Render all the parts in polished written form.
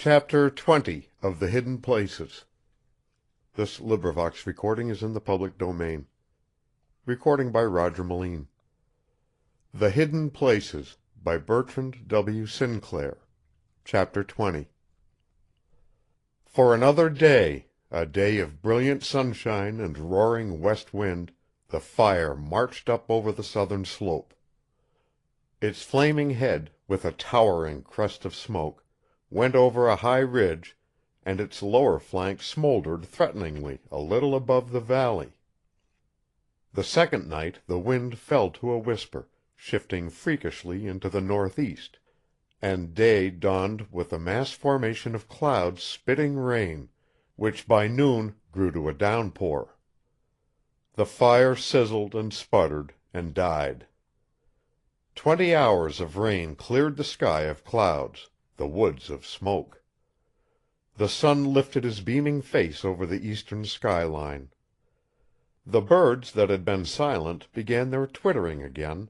Chapter 20 of the Hidden Places. This recording is in the public domain. Recording by Roger Moline. The Hidden Places by Bertrand W. Sinclair. Chapter 20. For another day, a day of brilliant sunshine and roaring west wind, the fire marched up over the southern slope. Its flaming head, with a towering crest of smoke, went over a high ridge, and its lower flank smoldered threateningly a little above the valley. The second night the wind fell to a whisper, shifting freakishly into the northeast, and day dawned with a mass formation of clouds spitting rain, which by noon grew to a downpour. The fire sizzled and sputtered and died. 20 hours of rain cleared the sky of clouds, the woods of smoke. The sun lifted his beaming face over the eastern skyline. The birds that had been silent began their twittering again.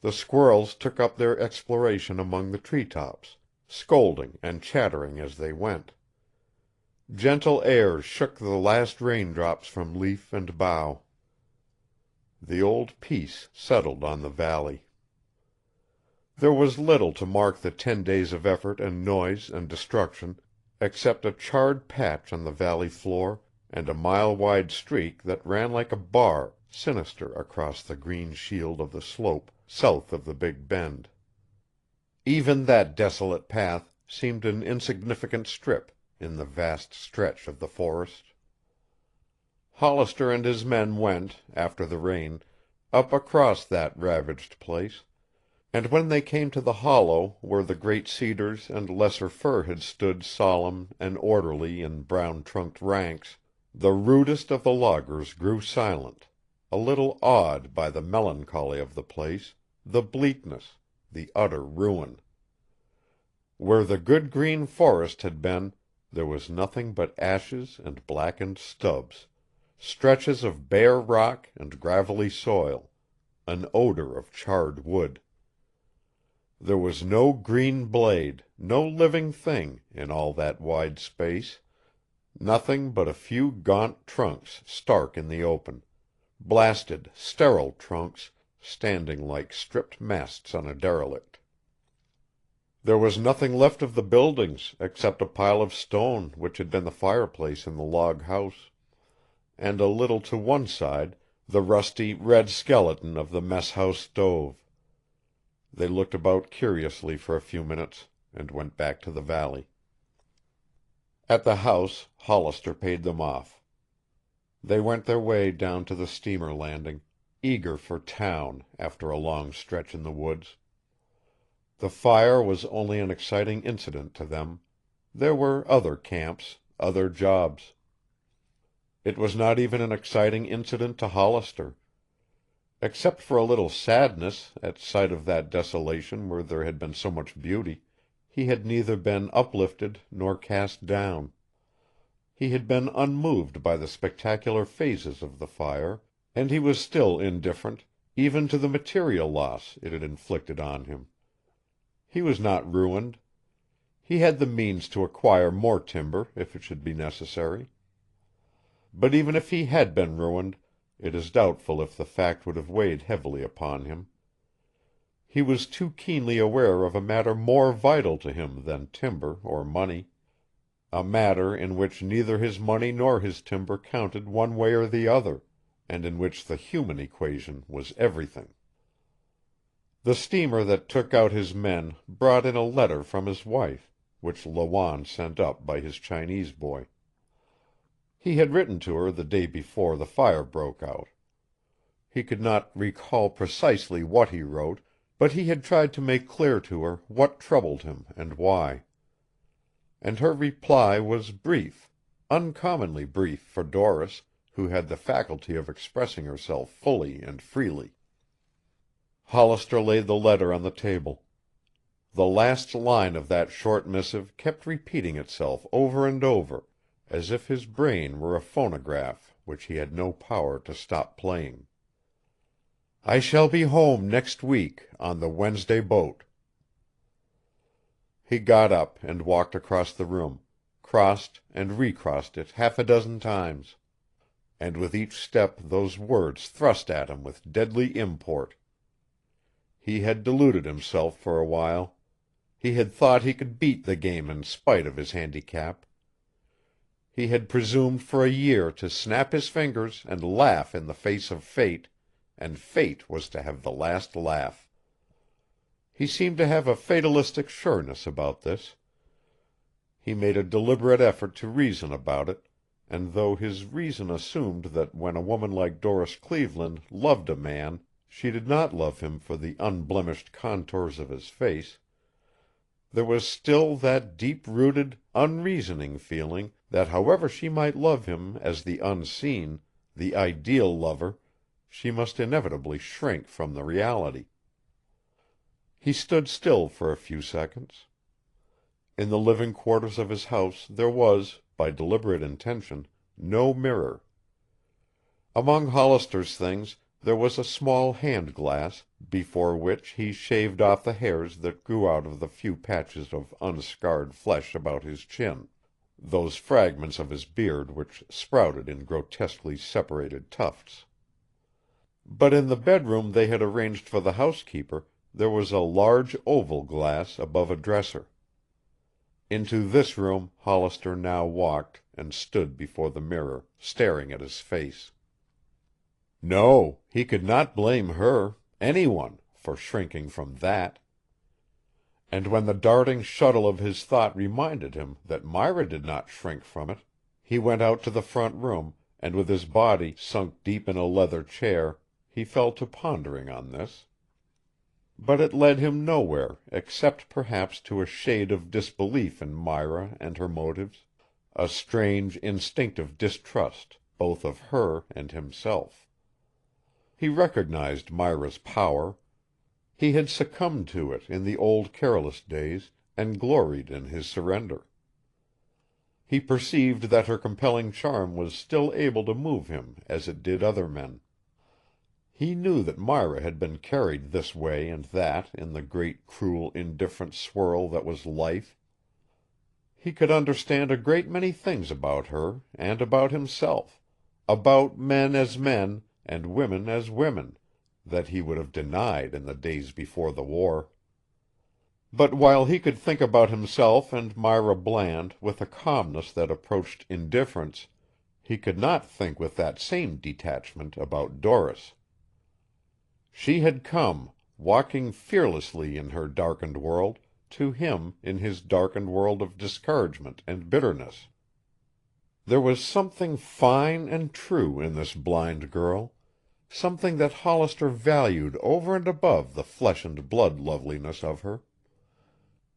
The squirrels took up their exploration among the tree-tops, scolding and chattering as they went. Gentle airs shook the last raindrops from leaf and bough. The old peace settled on the valley. There was little to mark the 10 days of effort and noise and destruction, except a charred patch on the valley floor and a mile-wide streak that ran like a bar sinister across the green shield of the slope south of the Big Bend. Even that desolate path seemed an insignificant strip in the vast stretch of the forest. Hollister and his men went, after the rain, up across that ravaged place, and when they came to the hollow where the great cedars and lesser fir had stood solemn and orderly in brown-trunked ranks, the rudest of the loggers grew silent, a little awed by the melancholy of the place, the bleakness, the utter ruin. Where the good green forest had been, there was nothing but ashes and blackened stubs, stretches of bare rock and gravelly soil, an odor of charred wood. There was no green blade, no living thing, in all that wide space, nothing but a few gaunt trunks stark in the open, blasted, sterile trunks, standing like stripped masts on a derelict. There was nothing left of the buildings except a pile of stone which had been the fireplace in the log house, and a little to one side the rusty, red skeleton of the mess-house stove. They looked about curiously for a few minutes, and went back to the valley. At the house Hollister paid them off. They went their way down to the steamer landing, eager for town after a long stretch in the woods. The fire was only an exciting incident to them. There were other camps, other jobs. It was not even an exciting incident to Hollister. Except for a little sadness at sight of that desolation where there had been so much beauty, he had neither been uplifted nor cast down. He had been unmoved by the spectacular phases of the fire, and he was still indifferent, even to the material loss it had inflicted on him. He was not ruined. He had the means to acquire more timber if it should be necessary. But even if he had been ruined, it is doubtful if the fact would have weighed heavily upon him. He was too keenly aware of a matter more vital to him than timber or money, a matter in which neither his money nor his timber counted one way or the other, and in which the human equation was everything. The steamer that took out his men brought in a letter from his wife, which Lawanne sent up by his Chinese boy. He had written to her the day before the fire broke out. He could not recall precisely what he wrote, but he had tried to make clear to her what troubled him and why. And her reply was brief, uncommonly brief for Doris, who had the faculty of expressing herself fully and freely. Hollister laid the letter on the table. The last line of that short missive kept repeating itself over and over, as if his brain were a phonograph which he had no power to stop playing. I shall be home next week, on the Wednesday boat. He got up and walked across the room, crossed and recrossed it half a dozen times. And with each step those words thrust at him with deadly import. He had deluded himself for a while. He had thought he could beat the game in spite of his handicap. He had presumed for a year to snap his fingers and laugh in the face of fate, and fate was to have the last laugh. He seemed to have a fatalistic sureness about this. He made a deliberate effort to reason about it, and though his reason assumed that when a woman like Doris Cleveland loved a man she did not love him for the unblemished contours of his face, there was still that deep-rooted, unreasoning feeling that however she might love him as the unseen, the ideal lover, she must inevitably shrink from the reality. He stood still for a few seconds. In the living quarters of his house there was, by deliberate intention, no mirror. Among Hollister's things there was a small hand-glass, before which he shaved off the hairs that grew out of the few patches of unscarred flesh about his chin, those fragments of his beard which sprouted in grotesquely separated tufts. But in the bedroom they had arranged for the housekeeper there was a large oval glass above a dresser. Into this room Hollister now walked and stood before the mirror, staring at his face. No, he could not blame her, anyone, for shrinking from that. And when the darting shuttle of his thought reminded him that Myra did not shrink from it, he went out to the front room, and with his body sunk deep in a leather chair, he fell to pondering on this. But it led him nowhere except perhaps to a shade of disbelief in Myra and her motives, a strange instinctive distrust both of her and himself. He recognized Myra's power. He had succumbed to it in the old careless days and gloried in his surrender. He perceived that her compelling charm was still able to move him as it did other men. He knew that Myra had been carried this way and that in the great cruel indifferent swirl that was life. He could understand a great many things about her and about himself, about men as men and women as women, that he would have denied in the days before the war. But while he could think about himself and Myra Bland with a calmness that approached indifference, he could not think with that same detachment about Doris. She had come, walking fearlessly in her darkened world, to him in his darkened world of discouragement and bitterness. There was something fine and true in this blind girl, something that Hollister valued over and above the flesh and blood loveliness of her,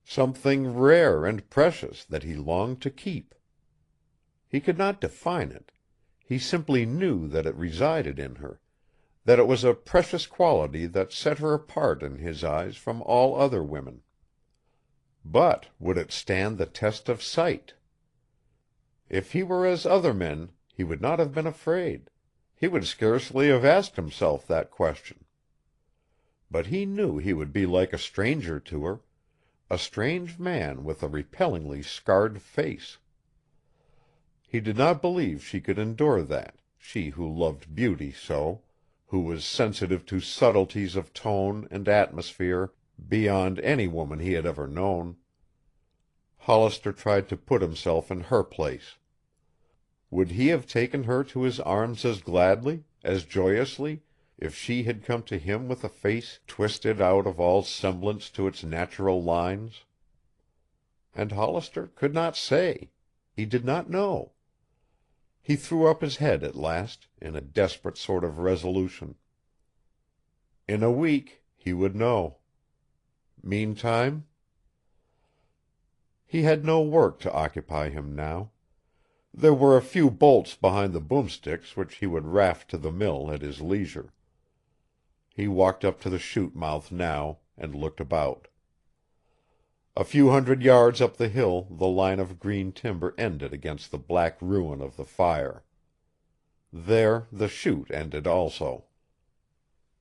something rare and precious that he longed to keep. He could not define it. He simply knew that it resided in her, that it was a precious quality that set her apart in his eyes from all other women. But would it stand the test of sight? If he were as other men, he would not have been afraid. He would scarcely have asked himself that question. But he knew he would be like a stranger to her, a strange man with a repellingly scarred face. He did not believe she could endure that, she who loved beauty so, who was sensitive to subtleties of tone and atmosphere beyond any woman he had ever known. Hollister tried to put himself in her place. Would he have taken her to his arms as gladly, as joyously, if she had come to him with a face twisted out of all semblance to its natural lines? And Hollister could not say. He did not know. He threw up his head at last, in a desperate sort of resolution. In a week he would know. Meantime? He had no work to occupy him now. There were a few bolts behind the boomsticks which he would raft to the mill at his leisure. He walked up to the chute mouth now and looked about. A few hundred yards up the hill the line of green timber ended against the black ruin of the fire. There the chute ended also.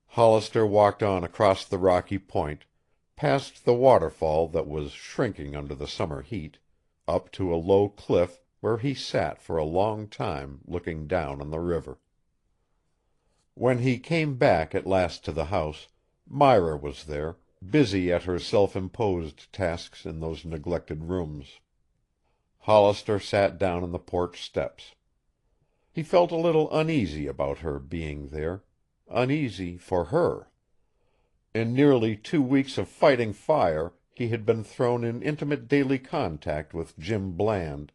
Hollister walked on across the rocky point, past the waterfall that was shrinking under the summer heat, up to a low cliff where he sat for a long time looking down on the river. When he came back at last to the house, Myra was there, busy at her self-imposed tasks in those neglected rooms. Hollister sat down on the porch steps. He felt a little uneasy about her being there, uneasy for her. In nearly 2 weeks of fighting fire he had been thrown in intimate daily contact with Jim Bland,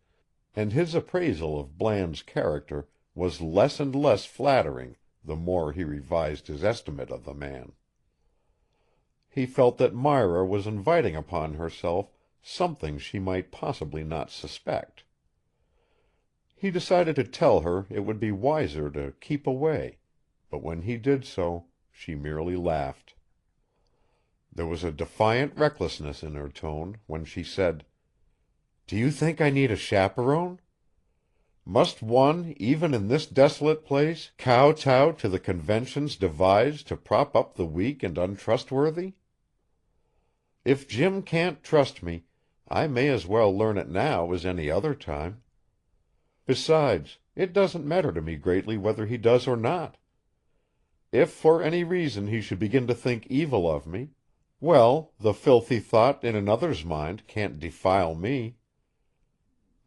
and his appraisal of Bland's character was less and less flattering the more he revised his estimate of the man. He felt that Myra was inviting upon herself something she might possibly not suspect. He decided to tell her it would be wiser to keep away, but when he did so, she merely laughed. There was a defiant recklessness in her tone when she said, "Do you think I need a chaperone? Must one, even in this desolate place, kowtow to the conventions devised to prop up the weak and untrustworthy? If Jim can't trust me, I may as well learn it now as any other time. Besides, it doesn't matter to me greatly whether he does or not. If for any reason he should begin to think evil of me, well, the filthy thought in another's mind can't defile me.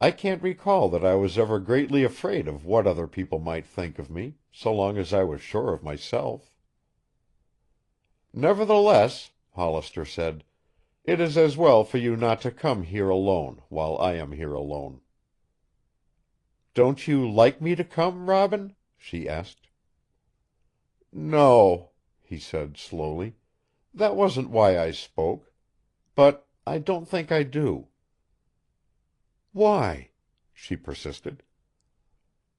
I can't recall that I was ever greatly afraid of what other people might think of me, so long as I was sure of myself." "Nevertheless," Hollister said, "it is as well for you not to come here alone, while I am here alone." "Don't you like me to come, Robin?" she asked. "No," he said slowly. "That wasn't why I spoke. But I don't think I do." "Why?" she persisted.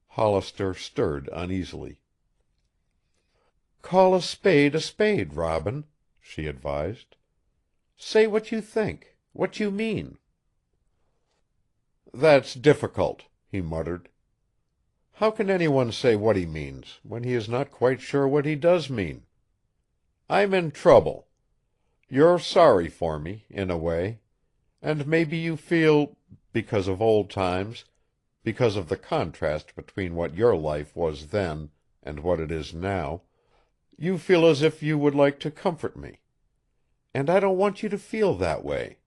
Hollister stirred uneasily. "Call a spade, Robin," she advised. "Say what you think, what you mean." "That's difficult," he muttered. "How can anyone say what he means, when he is not quite sure what he does mean? I'm in trouble. You're sorry for me, in a way. And maybe you feel, because of old times, because of the contrast between what your life was then and what it is now, you feel as if you would like to comfort me. And I don't want you to feel that way.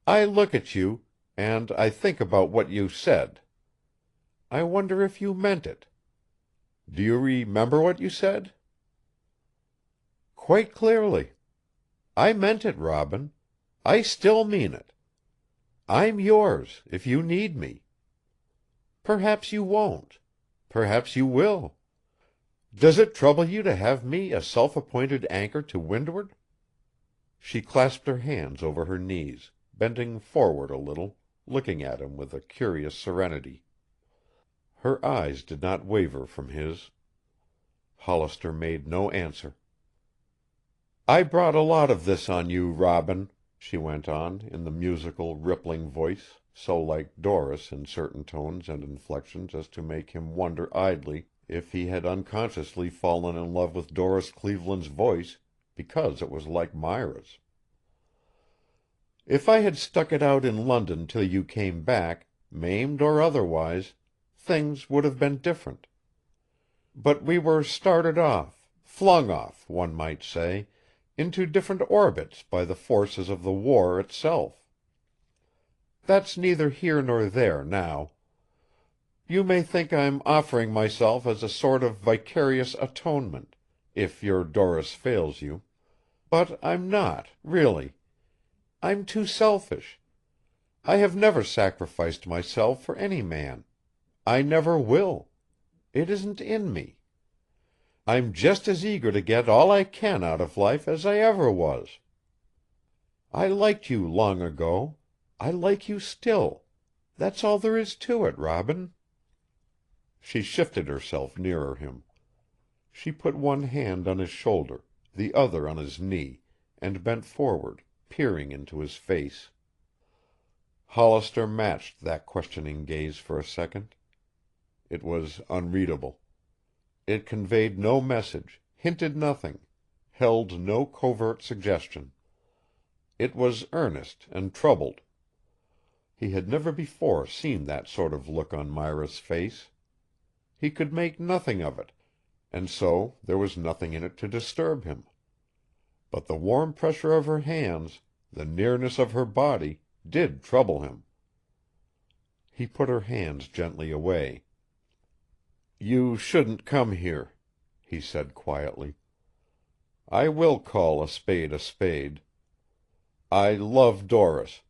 I look at you, and I think about what you said. I wonder if you meant it. Do you remember what you said?" "Quite clearly. I meant it, Robin. I still mean it. I'm yours, if you need me. Perhaps you won't. Perhaps you will. Does it trouble you to have me a self-appointed anchor to windward?" She clasped her hands over her knees, bending forward a little, looking at him with a curious serenity. Her eyes did not waver from his. Hollister made no answer. "I brought a lot of this on you, Robin," she went on, in the musical, rippling voice, so like Doris in certain tones and inflections as to make him wonder idly if he had unconsciously fallen in love with Doris Cleveland's voice because it was like Myra's. "If I had stuck it out in London till you came back, maimed or otherwise, things would have been different. But we were started off, flung off, one might say, into different orbits by the forces of the war itself. That's neither here nor there now. You may think I'm offering myself as a sort of vicarious atonement, if your Doris fails you. But I'm not, really. I'm too selfish. I have never sacrificed myself for any man. I never will. It isn't in me. I'm just as eager to get all I can out of life as I ever was. I liked you long ago. I like you still. That's all there is to it, Robin." She shifted herself nearer him. She put one hand on his shoulder, the other on his knee, and bent forward, peering into his face. Hollister matched that questioning gaze for a second. It was unreadable. It conveyed no message, hinted nothing, held no covert suggestion. It was earnest and troubled. He had never before seen that sort of look on Myra's face. He could make nothing of it, and so there was nothing in it to disturb him. But the warm pressure of her hands, the nearness of her body, did trouble him. He put her hands gently away. "You shouldn't come here," he said quietly. "I will call a spade. I love Doris,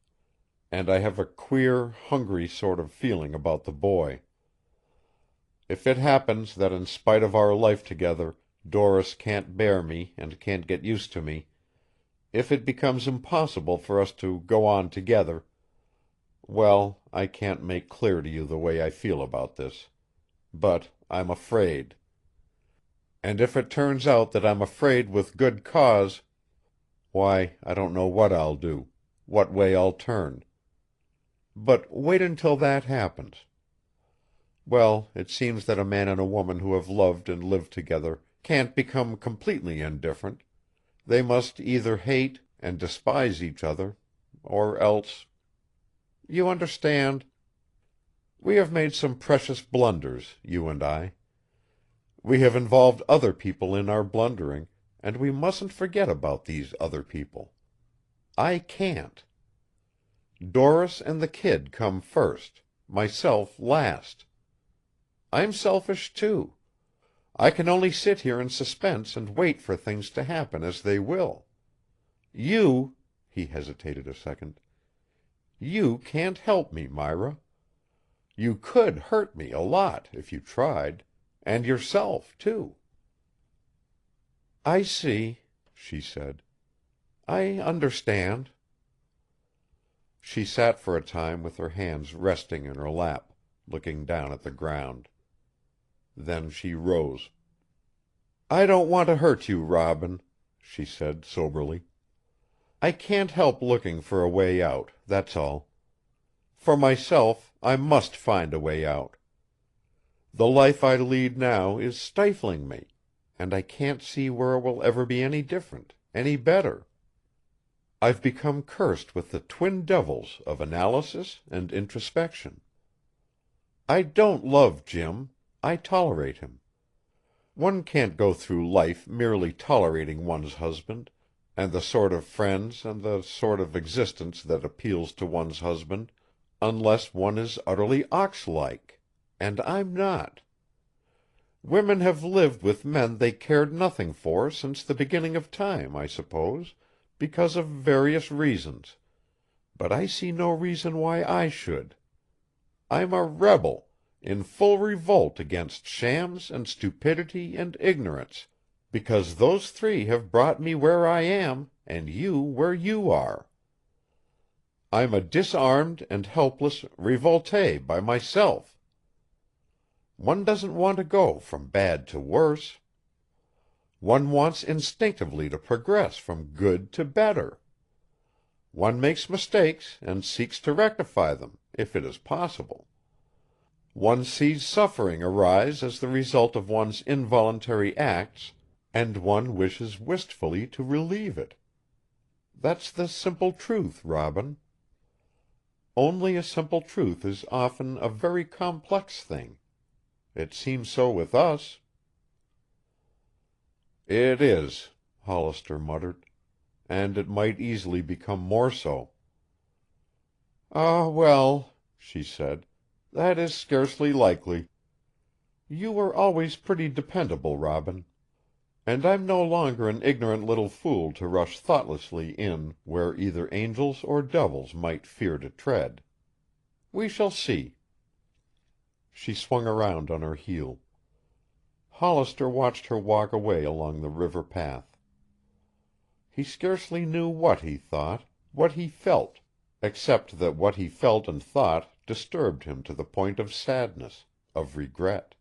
and I have a queer, hungry sort of feeling about the boy. If it happens that in spite of our life together Doris can't bear me and can't get used to me, if it becomes impossible for us to go on together, well, I can't make clear to you the way I feel about this. But I'm afraid. And if it turns out that I'm afraid with good cause, why, I don't know what I'll do, what way I'll turn. But wait until that happens. Well, it seems that a man and a woman who have loved and lived together can't become completely indifferent. They must either hate and despise each other, or else... You understand? We have made some precious blunders, you and I. We have involved other people in our blundering, and we mustn't forget about these other people. I can't. Doris and the kid come first, myself last. I'm selfish, too. I can only sit here in suspense and wait for things to happen as they will. You," he hesitated a second, "you can't help me, Myra. You could hurt me a lot if you tried, and yourself, too." "I see," she said. "I understand." She sat for a time with her hands resting in her lap, looking down at the ground. Then she rose. "I don't want to hurt you, Robin," she said soberly. "I can't help looking for a way out, that's all. For myself, I must find a way out. The life I lead now is stifling me, and I can't see where it will ever be any different, any better. I've become cursed with the twin devils of analysis and introspection. I don't love Jim. I tolerate him. One can't go through life merely tolerating one's husband, and the sort of friends and the sort of existence that appeals to one's husband, unless one is utterly ox-like, and I'm not. Women have lived with men they cared nothing for since the beginning of time, I suppose, because of various reasons, but I see no reason why I should. I'm a rebel, in full revolt against shams and stupidity and ignorance, because those three have brought me where I am, and you where you are. I'm a disarmed and helpless revolté by myself. One doesn't want to go from bad to worse. One wants instinctively to progress from good to better. One makes mistakes and seeks to rectify them, if it is possible. One sees suffering arise as the result of one's involuntary acts, and one wishes wistfully to relieve it. That's the simple truth, Robin. Only a simple truth is often a very complex thing. It seems so with us." "It is," Hollister muttered, "and it might easily become more so." "Ah, well," she said, "that is scarcely likely. You were always pretty dependable, Robin. And I'm no longer an ignorant little fool to rush thoughtlessly in where either angels or devils might fear to tread. We shall see." She swung around on her heel. Hollister watched her walk away along the river path. He scarcely knew what he thought, what he felt, except that what he felt and thought disturbed him to the point of sadness, of regret.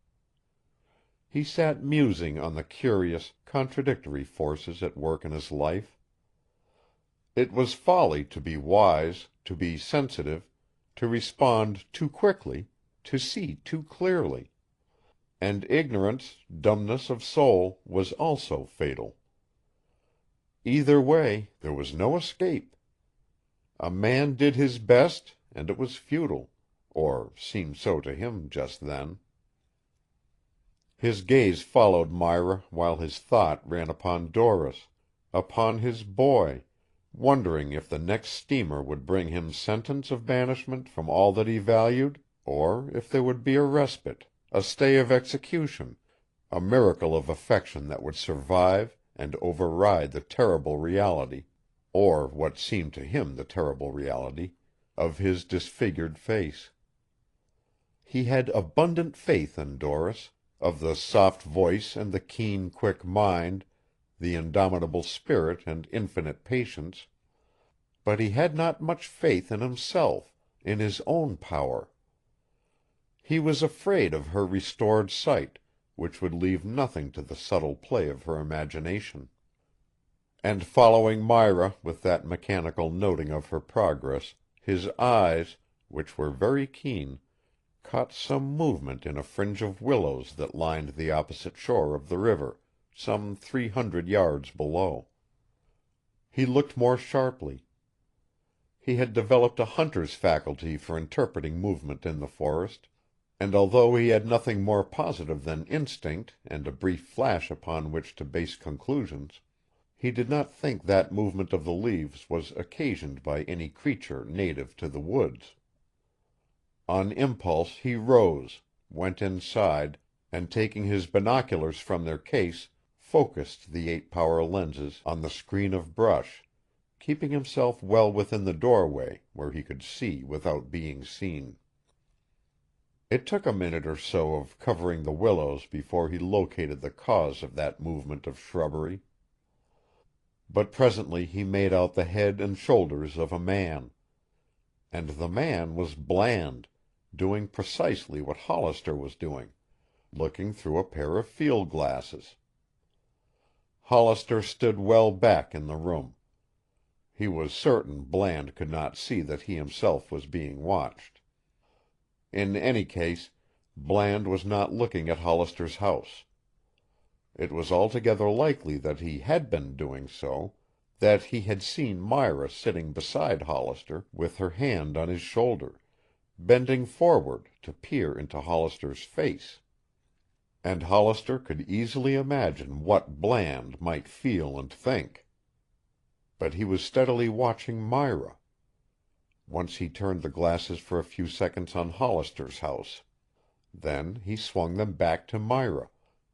He sat musing on the curious, contradictory forces at work in his life. It was folly to be wise, to be sensitive, to respond too quickly, to see too clearly. And ignorance, dumbness of soul, was also fatal. Either way, there was no escape. A man did his best, and it was futile, or seemed so to him just then. His gaze followed Myra while his thought ran upon Doris, upon his boy, wondering if the next steamer would bring him sentence of banishment from all that he valued, or if there would be a respite, a stay of execution, a miracle of affection that would survive and override the terrible reality, or what seemed to him the terrible reality, of his disfigured face. He had abundant faith in Doris, of the soft voice and the keen, quick mind, the indomitable spirit and infinite patience, but he had not much faith in himself, in his own power. He was afraid of her restored sight, which would leave nothing to the subtle play of her imagination. And following Myra with that mechanical noting of her progress, his eyes, which were very keen, caught some movement in a fringe of willows that lined the opposite shore of the river, some 300 yards below. He looked more sharply. He had developed a hunter's faculty for interpreting movement in the forest, and although he had nothing more positive than instinct and a brief flash upon which to base conclusions, he did not think that movement of the leaves was occasioned by any creature native to the woods. On impulse he rose, went inside, and taking his binoculars from their case, focused the 8-power lenses on the screen of brush, keeping himself well within the doorway where he could see without being seen. It took a minute or so of covering the willows before he located the cause of that movement of shrubbery. But presently he made out the head and shoulders of a man. And the man was Bland, doing precisely what Hollister was doing, looking through a pair of field glasses. Hollister stood well back in the room. He was certain Bland could not see that he himself was being watched. In any case, Bland was not looking at Hollister's house. It was altogether likely that he had been doing so, that he had seen Myra sitting beside Hollister with her hand on his shoulder, bending forward to peer into Hollister's face. And Hollister could easily imagine what Bland might feel and think. But he was steadily watching Myra. Once he turned the glasses for a few seconds on Hollister's house. Then he swung them back to Myra,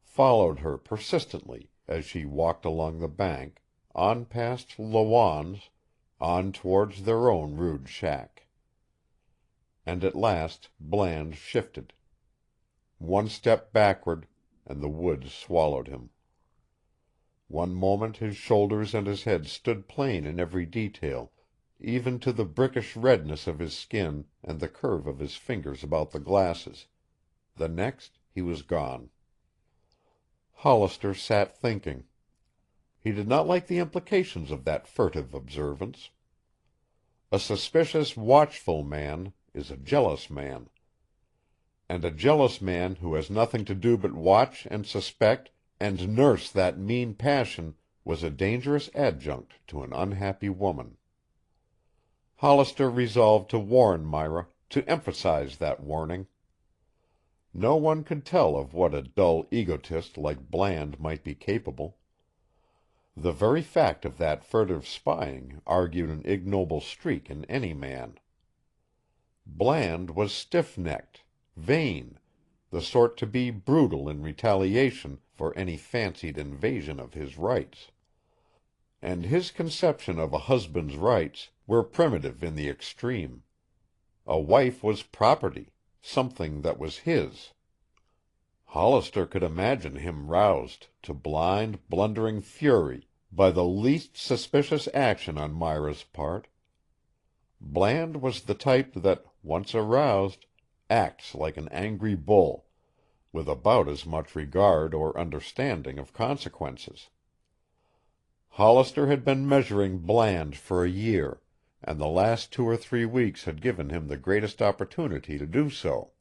followed her persistently as she walked along the bank, on past Lawanne's, on towards their own rude shack. And at last Bland shifted. One step backward, and the woods swallowed him. One moment his shoulders and his head stood plain in every detail, even to the brickish redness of his skin and the curve of his fingers about the glasses. The next he was gone. Hollister sat thinking. He did not like the implications of that furtive observance. A suspicious, watchful man is a jealous man. And a jealous man who has nothing to do but watch and suspect and nurse that mean passion was a dangerous adjunct to an unhappy woman. Hollister resolved to warn Myra, to emphasize that warning. No one could tell of what a dull egotist like Bland might be capable. The very fact of that furtive spying argued an ignoble streak in any man. Bland was stiff-necked, vain, the sort to be brutal in retaliation for any fancied invasion of his rights. And his conception of a husband's rights were primitive in the extreme. A wife was property, something that was his. Hollister could imagine him roused to blind, blundering fury by the least suspicious action on Myra's part. Bland was the type that, once aroused, acts like an angry bull, with about as much regard or understanding of consequences. Hollister had been measuring Bland for a year, and the last 2 or 3 weeks had given him the greatest opportunity to do so.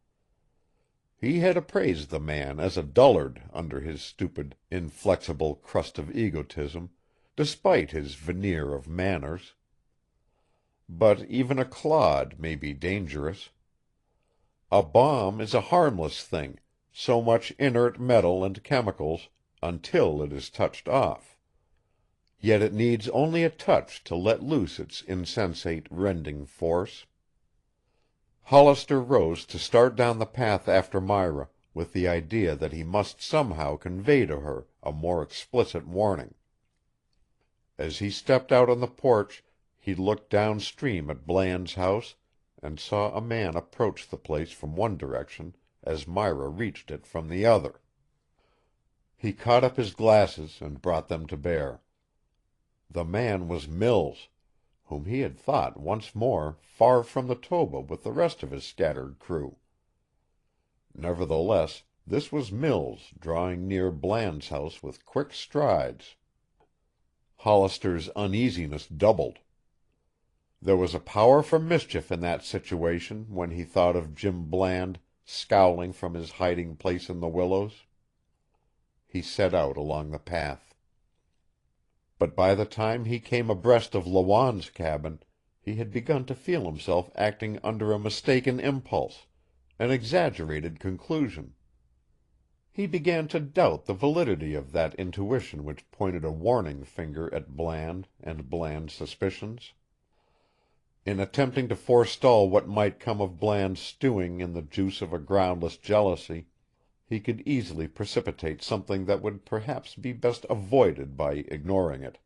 He had appraised the man as a dullard under his stupid, inflexible crust of egotism, despite his veneer of manners. but even a clod may be dangerous. A bomb is a harmless thing, so much inert metal and chemicals, until it is touched off. Yet it needs only a touch to let loose its insensate, rending force. Hollister rose to start down the path after Myra, with the idea that he must somehow convey to her a more explicit warning. As he stepped out on the porch, he looked downstream at Bland's house and saw a man approach the place from one direction as Myra reached it from the other. He caught up his glasses and brought them to bear. The man was Mills, whom he had thought once more far from the Toba with the rest of his scattered crew. Nevertheless, this was Mills drawing near Bland's house with quick strides. Hollister's uneasiness doubled. There was a power for mischief in that situation when he thought of Jim Bland scowling from his hiding place in the willows. He set out along the path. But by the time he came abreast of Lawanne's cabin, he had begun to feel himself acting under a mistaken impulse, an exaggerated conclusion. He began to doubt the validity of that intuition which pointed a warning finger at Bland and Bland's suspicions. In attempting to forestall what might come of Bland's stewing in the juice of a groundless jealousy, he could easily precipitate something that would perhaps be best avoided by ignoring it.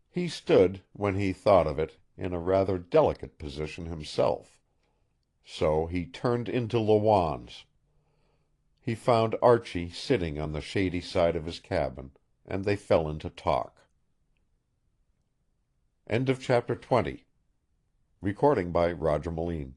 He stood, when he thought of it, in a rather delicate position himself. So he turned into Lawanne's. He found Archie sitting on the shady side of his cabin, and they fell into talk. End of chapter 20. Recording by Roger Moline.